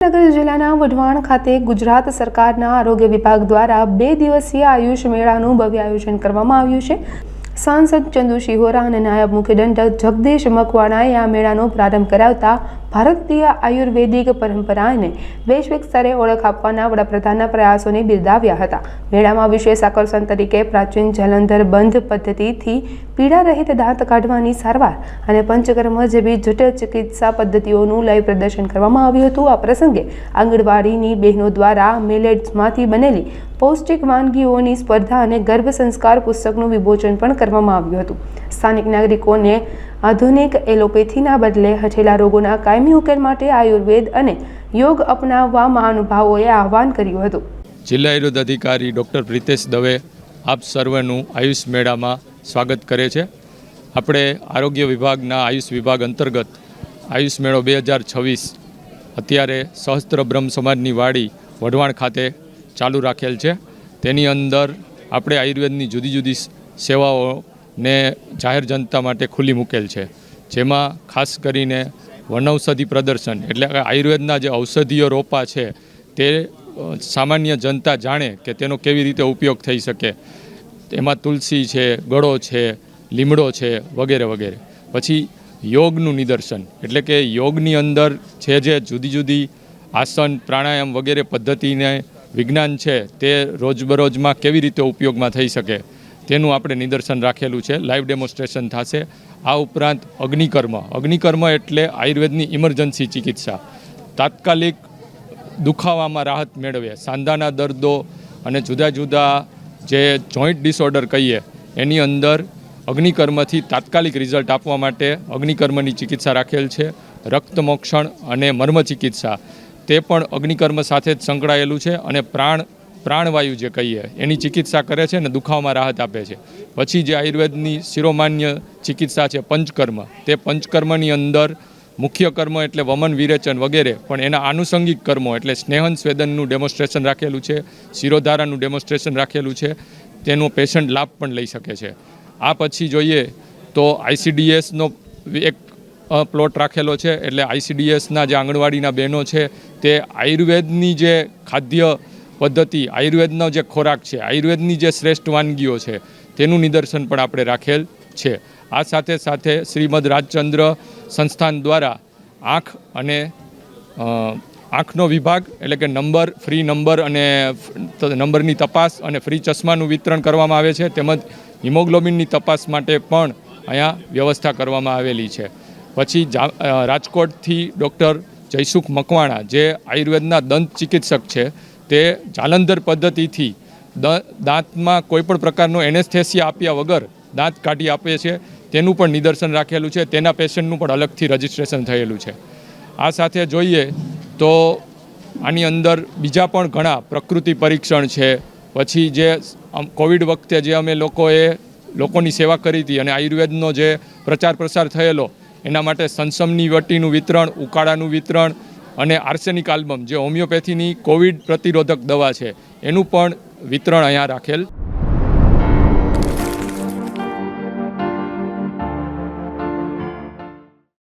નગર જિલ્લાના વઢવાણ ખાતે ગુજરાત સરકારના આરોગ્ય વિભાગ દ્વારા 2 દિવસીય આયુષ મેળાનું ભવ્ય આયોજન કરવામાં આવ્યું છે। સાંસદ ચંદુ શિહોરા અને નાયબ મુખ્ય દંડક જગદીશ મકવાણાએ આ મેળાનો પ્રારંભ કરાવતા ભારતીય આયુર્વેદિક પરંપરાને વૈશ્વિક સ્તરે ઓળખ આપવાના વડાપ્રધાનના પ્રયાસોને બિરદાવ્યા હતા। મેળામાં વિશેષ આકર્ષણ તરીકે પ્રાચીન જલંધર બંધ પદ્ધતિથી પીડા રહિત દાંત કાઢવાની સારવાર અને પંચકર્મ જેવી જટિલ ચિકિત્સા પદ્ધતિઓનું લાઈવ પ્રદર્શન કરવામાં આવ્યું હતું। આ પ્રસંગે આંગણવાડીની બહેનો દ્વારા મિલેટ્સમાંથી બનેલી પૌષ્ટિક વાનગીઓની સ્પર્ધા અને ગર્ભ સંસ્કાર પુસ્તકનું વિમોચન પણ કરવામાં આવ્યું હતું। સ્થાનિક નાગરિકોને આધુનિક એલોપેથીના બદલે હઠેલા રોગોના કાયમી ઉકેલ માટે આયુર્વેદ અને યોગ અપનાવવા મહાનુભાવોએ આહવાન કર્યું હતું। જિલ્લા આયુર્વેદ અધિકારી ડૉક્ટર પ્રિતેશ દવે આપ સર્વનું આયુષ મેળામાં સ્વાગત કરે છે। આપણે આરોગ્ય વિભાગના આયુષ વિભાગ અંતર્ગત આયુષ મેળો 2026 અત્યારે સહસ્ત્ર બ્રહ્મ સમાજની વાડી વઢવાણ ખાતે ચાલુ રાખેલ છે। તેની અંદર આપણે આયુર્વેદની જુદી જુદી સેવાઓને જાહેર જનતા માટે ખુલ્લી મૂકેલ છે, જેમાં ખાસ કરીને વનૌષધિ પ્રદર્શન એટલે કે આયુર્વેદના જે ઔષધીય રોપા છે તે સામાન્ય જનતા જાણે કે તેનો કેવી રીતે ઉપયોગ થઈ શકે। એમાં તુલસી છે, ગળો છે, લીમડો છે વગેરે વગેરે। પછી યોગનું નિદર્શન એટલે કે યોગની અંદર જે જુદી જુદી આસન પ્રાણાયામ વગેરે પદ્ધતિને વિજ્ઞાન છે તે રોજબરોજમાં કેવી રીતે ઉપયોગમાં થઈ શકે તેનું આપણે નિદર્શન રાખેલું છે, લાઈવ ડેમોન્સ્ટ્રેશન થશે। આ ઉપરાંત અગ્નિકર્મ એટલે આયુર્વેદની ઇમરજન્સી ચિકિત્સા, તાત્કાલિક દુખાવામાં રાહત મેળવે, સાંધાના દર્દો અને જુદા જુદા જે જોઈન્ટ ડિસઓર્ડર કહીએ એની અંદર અગ્નિકર્મથી તાત્કાલિક રિઝલ્ટ આપવા માટે અગ્નિકર્મની ચિકિત્સા રાખેલ છે। રક્તમોક્ષણ અને મર્મ ચિકિત્સા તે પણ અગ્નિકર્મ સાથે જ સંકળાયેલું છે અને પ્રાણવાયુ જે કહીએ એની ચિકિત્સા કરે છે અને દુખાવામાં રાહત આપે છે। પછી જે આયુર્વેદની શિરોમાન્ય ચિકિત્સા છે પંચકર્મ, તે પંચકર્મની અંદર મુખ્ય કર્મ એટલે વમન વિરેચન વગેરે, પણ એના આનુષંગિક કર્મો એટલે સ્નેહન સ્વેદનનું ડેમોન્સ્ટ્રેશન રાખેલું છે, શિરોધારાનું ડેમોન્સ્ટ્રેશન રાખેલું છે, તેનો પેશન્ટ લાભ પણ લઈ શકે છે। આ પછી જોઈએ તો આઈસીડીએસનો એક પ્લોટ રાખેલો છે, એટલે આઈસીડીએસના જે આંગણવાડીના બહેનો છે તે આયુર્વેદની જે ખાદ્ય પદ્ધતિ, આયુર્વેદનો જે ખોરાક છે, આયુર્વેદની જે શ્રેષ્ઠ વાનગીઓ છે તેનું નિદર્શન પણ આપણે રાખેલ છે। આ સાથે સાથે શ્રીમદ રાજચંદ્ર સંસ્થાન દ્વારા આંખનો વિભાગ એટલે કે ફ્રી નંબર અને નંબરની તપાસ અને ફ્રી ચશ્માનું વિતરણ કરવામાં આવે છે, તેમજ હિમોગ્લોબિનની તપાસ માટે પણ અહીંયા વ્યવસ્થા કરવામાં આવેલી છે। પછી રાજકોટથી ડૉક્ટર જયસુખ મકવાણા જે આયુર્વેદના દંત ચિકિત્સક છે તે જાલંધર પદ્ધતિથી દાંતમાં કોઈપણ પ્રકારનો એનેસ્થેસિયા આપ્યા વગર દાંત કાઢી આપે છે, તેનું પણ નિદર્શન રાખેલું છે, તેના પેશન્ટનું પણ અલગથી રજિસ્ટ્રેશન થયેલું છે। આ સાથે જોઈએ તો આની અંદર બીજા પણ ઘણા પ્રકૃતિ પરીક્ષણ છે। પછી જે કોવિડ વખતે જે અમે લોકોની સેવા કરી હતી અને આયુર્વેદનો જે પ્રચાર પ્રસાર થયેલો એના માટે સંસમની વટીનું વિતરણ, ઉકાળાનું વિતરણ અને આર્સેનિક આલ્બમ જે હોમિયોપેથીની કોવિડ પ્રતિરોધક દવા છે એનું પણ વિતરણ અહીંયા રાખેલ